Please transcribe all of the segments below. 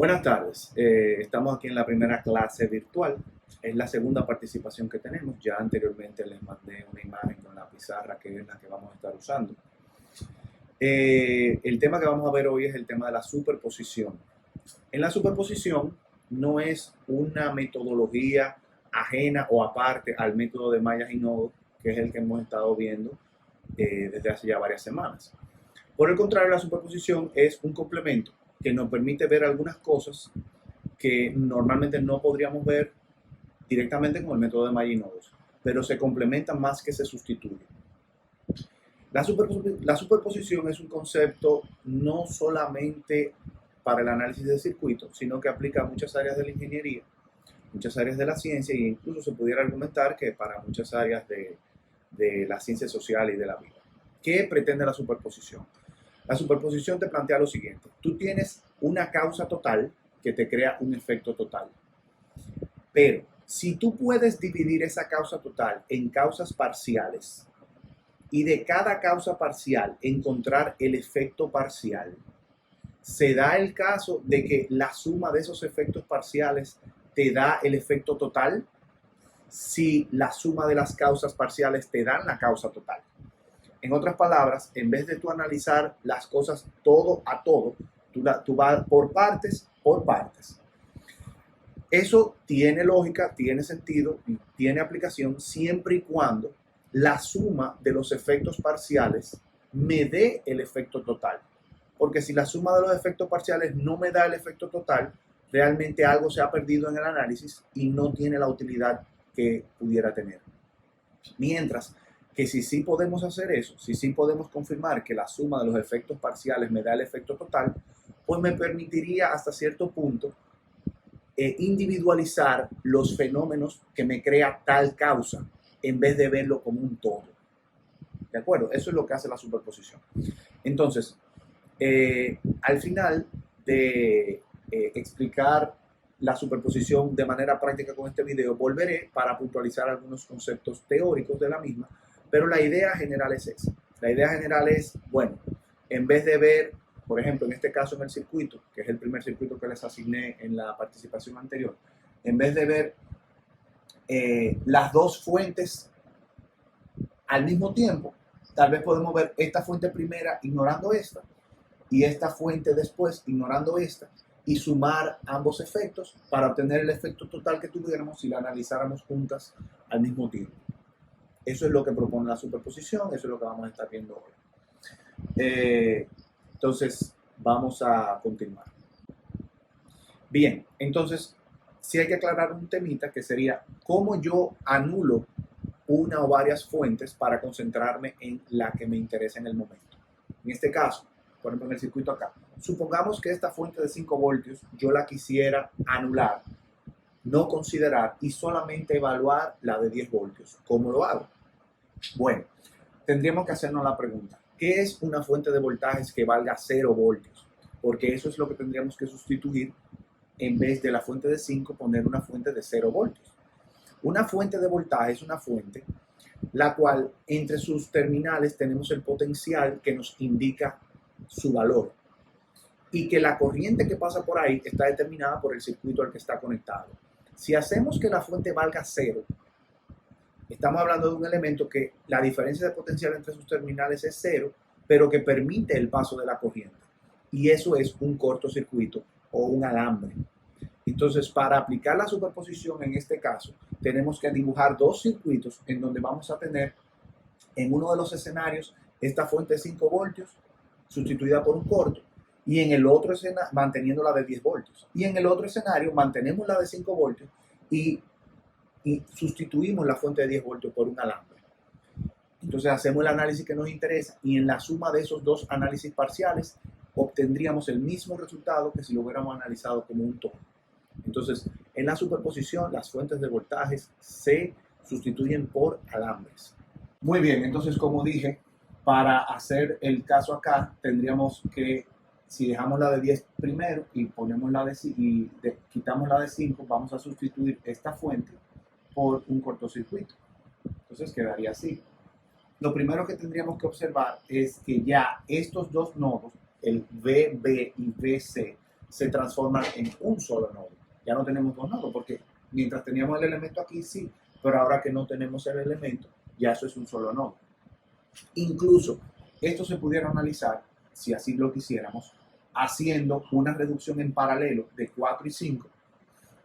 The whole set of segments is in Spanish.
Buenas tardes, estamos aquí en la primera clase virtual, es la segunda participación que tenemos, ya anteriormente les mandé una imagen con la pizarra que es la que vamos a estar usando. El tema que vamos a ver hoy es el tema de la superposición. En la superposición no es una metodología ajena o aparte al método de mallas y nodos, que es el que hemos estado viendo desde hace ya varias semanas. Por el contrario, la superposición es un complemento que nos permite ver algunas cosas que normalmente no podríamos ver directamente con el método de mallas y nodos, pero se complementan más que se sustituyen. La superposición es un concepto no solamente para el análisis de circuitos, sino que aplica a muchas áreas de la ingeniería, muchas áreas de la ciencia e incluso se pudiera argumentar que para muchas áreas de la ciencia social y de la vida. ¿Qué pretende la superposición? La superposición te plantea lo siguiente. Tú tienes una causa total que te crea un efecto total. Pero si tú puedes dividir esa causa total en causas parciales y de cada causa parcial encontrar el efecto parcial, se da el caso de que la suma de esos efectos parciales te da el efecto total si la suma de las causas parciales te dan la causa total. En otras palabras, en vez de tú analizar las cosas todo a todo, tú vas por partes. Eso tiene lógica, tiene sentido y tiene aplicación siempre y cuando la suma de los efectos parciales me dé el efecto total. Porque si la suma de los efectos parciales no me da el efecto total, realmente algo se ha perdido en el análisis y no tiene la utilidad que pudiera tener. Mientras que si sí podemos hacer eso, si sí podemos confirmar que la suma de los efectos parciales me da el efecto total, pues me permitiría hasta cierto punto individualizar los fenómenos que me crea tal causa en vez de verlo como un todo. ¿De acuerdo? Eso es lo que hace la superposición. Entonces, al final de explicar la superposición de manera práctica con este video, volveré para puntualizar algunos conceptos teóricos de la misma, pero la idea general es esa. La idea general es, bueno, en vez de ver, por ejemplo, en este caso en el circuito, que es el primer circuito que les asigné en la participación anterior, en vez de ver las dos fuentes al mismo tiempo, tal vez podemos ver esta fuente primera ignorando esta y esta fuente después ignorando esta y sumar ambos efectos para obtener el efecto total que tuviéramos si la analizáramos juntas al mismo tiempo. Eso es lo que propone la superposición, eso es lo que vamos a estar viendo hoy. Entonces, vamos a continuar. Bien, entonces, sí hay que aclarar un temita que sería cómo yo anulo una o varias fuentes para concentrarme en la que me interesa en el momento. En este caso, por ejemplo, en el circuito acá, supongamos que esta fuente de 5 voltios yo la quisiera anular, no considerar y solamente evaluar la de 10 voltios. ¿Cómo lo hago? Bueno, tendríamos que hacernos la pregunta, ¿qué es una fuente de voltajes que valga 0 voltios? Porque eso es lo que tendríamos que sustituir en vez de la fuente de 5, poner una fuente de 0 voltios. Una fuente de voltaje es una fuente la cual entre sus terminales tenemos el potencial que nos indica su valor y que la corriente que pasa por ahí está determinada por el circuito al que está conectado. Si hacemos que la fuente valga 0, estamos hablando de un elemento que la diferencia de potencial entre sus terminales es 0, pero que permite el paso de la corriente. Y eso es un cortocircuito o un alambre. Entonces, para aplicar la superposición en este caso, tenemos que dibujar dos circuitos en donde vamos a tener en uno de los escenarios esta fuente de 5 voltios sustituida por un corto y en el otro escenario manteniendo la de 10 voltios. Y en el otro escenario mantenemos la de 5 voltios y sustituimos la fuente de 10 voltios por un alambre. Entonces hacemos el análisis que nos interesa y en la suma de esos dos análisis parciales obtendríamos el mismo resultado que si lo hubiéramos analizado como un todo. Entonces, en la superposición, las fuentes de voltajes se sustituyen por alambres. Muy bien, entonces como dije, para hacer el caso acá, tendríamos que, si dejamos la de 10 primero y ponemos la quitamos la de 5, vamos a sustituir esta fuente por un cortocircuito. Entonces quedaría así. Lo primero que tendríamos que observar es que ya estos dos nodos, el VB y VC, se transforman en un solo nodo. Ya no tenemos dos nodos, porque mientras teníamos el elemento aquí, sí, pero ahora que no tenemos el elemento, ya eso es un solo nodo. Incluso, esto se pudiera analizar, si así lo quisiéramos, haciendo una reducción en paralelo de 4 y 5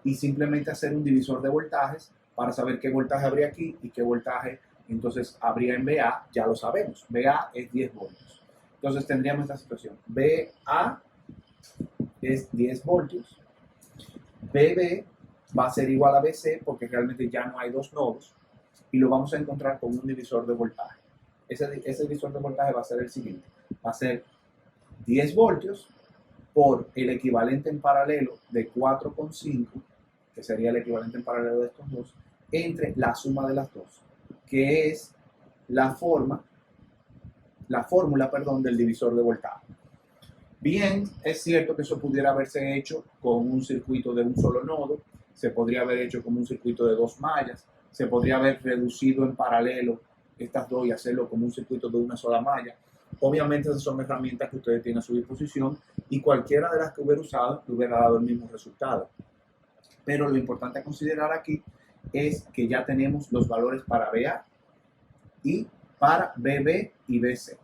y simplemente hacer un divisor de voltajes para saber qué voltaje habría aquí y qué voltaje entonces habría en VA, ya lo sabemos. VA es 10 voltios. Entonces tendríamos esta situación. VA es 10 voltios. BB va a ser igual a BC porque realmente ya no hay dos nodos y lo vamos a encontrar con un divisor de voltaje. Ese divisor de voltaje va a ser el siguiente. Va a ser 10 voltios por el equivalente en paralelo de 4,5, que sería el equivalente en paralelo de estos dos, entre la suma de las dos, que es la fórmula, del divisor de voltaje. Bien, es cierto que eso pudiera haberse hecho con un circuito de un solo nodo, se podría haber hecho con un circuito de 2 mallas, se podría haber reducido en paralelo estas dos y hacerlo como un circuito de una sola malla. Obviamente esas son herramientas que ustedes tienen a su disposición y cualquiera de las que hubiera usado le hubiera dado el mismo resultado. Pero lo importante a considerar aquí es que ya tenemos los valores para BA y para BB y BC.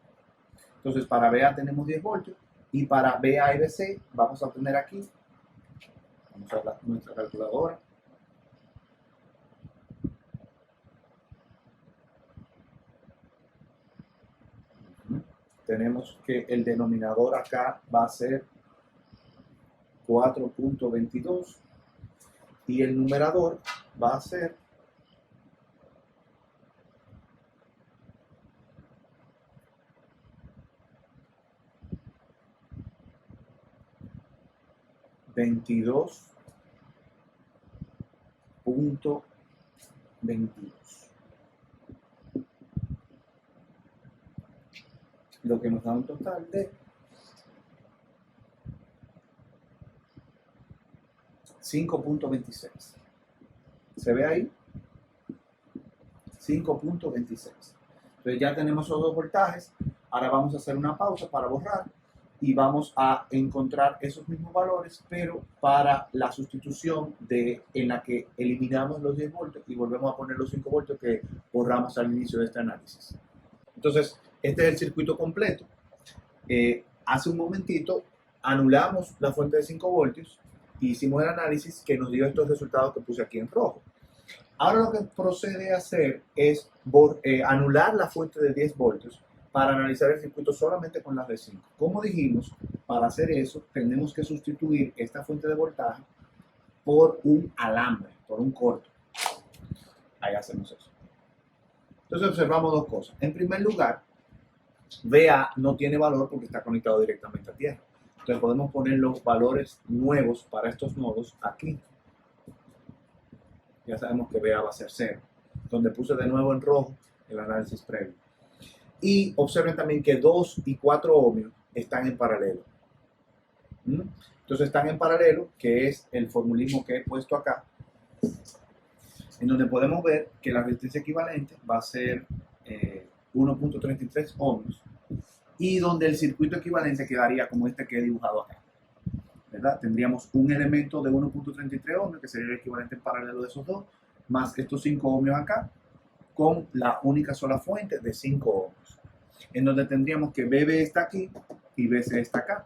Entonces para BA tenemos 10 voltios y para BA y BC vamos a obtener aquí, vamos a nuestra calculadora. Tenemos que el denominador acá va a ser 4.22 y el numerador va a ser 22.22, lo que nos da un total de 5.26. ¿Se ve ahí? 5.26. Entonces ya tenemos esos dos voltajes. Ahora vamos a hacer una pausa para borrar y vamos a encontrar esos mismos valores, pero para la sustitución en la que eliminamos los 10 voltios y volvemos a poner los 5 voltios que borramos al inicio de este análisis. Entonces, este es el circuito completo. Hace un momentito anulamos la fuente de 5 voltios y hicimos el análisis que nos dio estos resultados que puse aquí en rojo. Ahora lo que procede a hacer es anular la fuente de 10 voltios para analizar el circuito solamente con las de 5. Como dijimos, para hacer eso tenemos que sustituir esta fuente de voltaje por un alambre, por un corto. Ahí hacemos eso. Entonces observamos dos cosas. En primer lugar, VA no tiene valor porque está conectado directamente a tierra. Entonces podemos poner los valores nuevos para estos nodos aquí. Ya sabemos que VA va a ser 0, donde puse de nuevo en rojo el análisis previo. Y observen también que 2 y 4 ohmios están en paralelo. Entonces están en paralelo, que es el formulismo que he puesto acá, en donde podemos ver que la resistencia equivalente va a ser 1.33 ohmios y donde el circuito equivalente quedaría como este que he dibujado acá, ¿verdad? Tendríamos un elemento de 1.33 ohmios que sería el equivalente en paralelo de esos dos, más estos 5 ohmios acá, con la única sola fuente de 5 ohmios, en donde tendríamos que BB está aquí y BC está acá.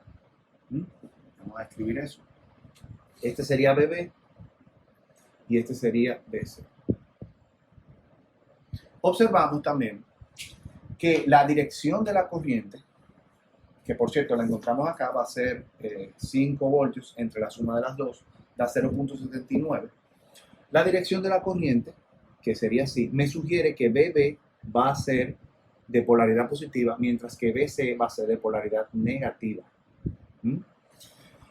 Vamos a escribir eso. Este sería BB y este sería BC. Observamos también que la dirección de la corriente, que por cierto la encontramos acá, va a ser 5 voltios entre la suma de las dos, da 0.79. La dirección de la corriente, que sería así, me sugiere que BB va a ser de polaridad positiva, mientras que BC va a ser de polaridad negativa.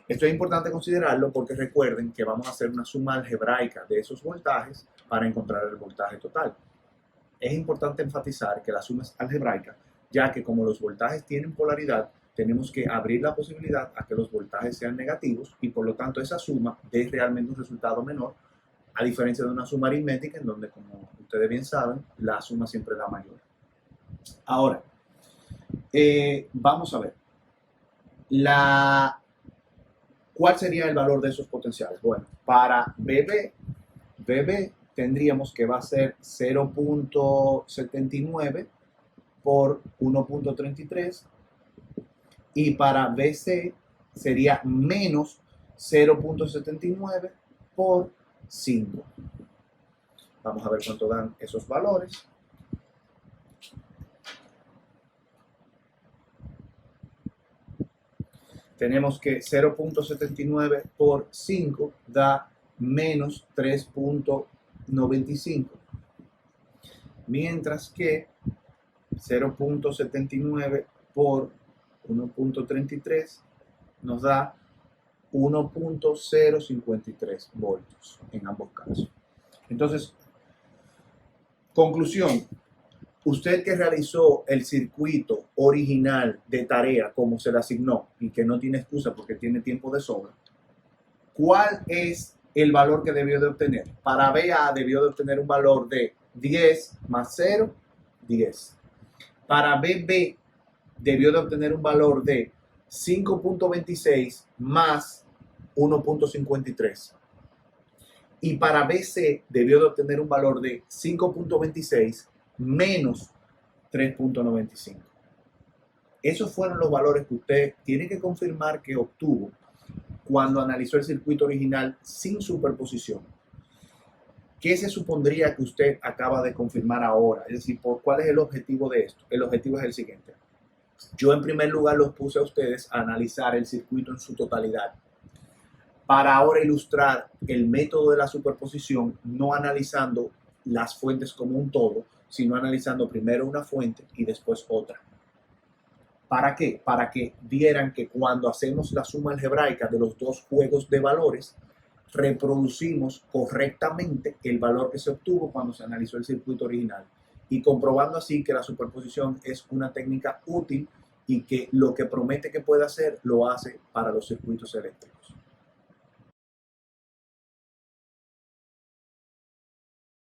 Esto es importante considerarlo porque recuerden que vamos a hacer una suma algebraica de esos voltajes para encontrar el voltaje total. Es importante enfatizar que la suma es algebraica, ya que como los voltajes tienen polaridad, tenemos que abrir la posibilidad a que los voltajes sean negativos y por lo tanto esa suma dé realmente un resultado menor, a diferencia de una suma aritmética en donde, como ustedes bien saben, la suma siempre da mayor. Ahora, vamos a ver. ¿Cuál sería el valor de esos potenciales? Bueno, para BB tendríamos que va a ser 0.79 por 1.33 y para BC sería menos 0.79 por 5. Vamos a ver cuánto dan esos valores. Tenemos que 0.79 por 5 da menos 3.95. Mientras que 0.79 por 1.33 nos da 1.053 voltios en ambos casos. Entonces, conclusión. Usted que realizó el circuito original de tarea como se le asignó y que no tiene excusa porque tiene tiempo de sobra, ¿cuál es el valor que debió de obtener? Para BA debió de obtener un valor de 10 más 0, 10. Para BB debió de obtener un valor de 5.26 más 1.53. Y para BC debió de obtener un valor de 5.26 menos 3.95. Esos fueron los valores que usted tiene que confirmar que obtuvo cuando analizó el circuito original sin superposición. ¿Qué se supondría que usted acaba de confirmar ahora? Es decir, ¿cuál es el objetivo de esto? El objetivo es el siguiente. Yo en primer lugar los puse a ustedes a analizar el circuito en su totalidad, para ahora ilustrar el método de la superposición, no analizando las fuentes como un todo, sino analizando primero una fuente y después otra. ¿Para qué? Para que vieran que cuando hacemos la suma algebraica de los dos juegos de valores, reproducimos correctamente el valor que se obtuvo cuando se analizó el circuito original, y comprobando así que la superposición es una técnica útil y que lo que promete que puede hacer lo hace para los circuitos eléctricos.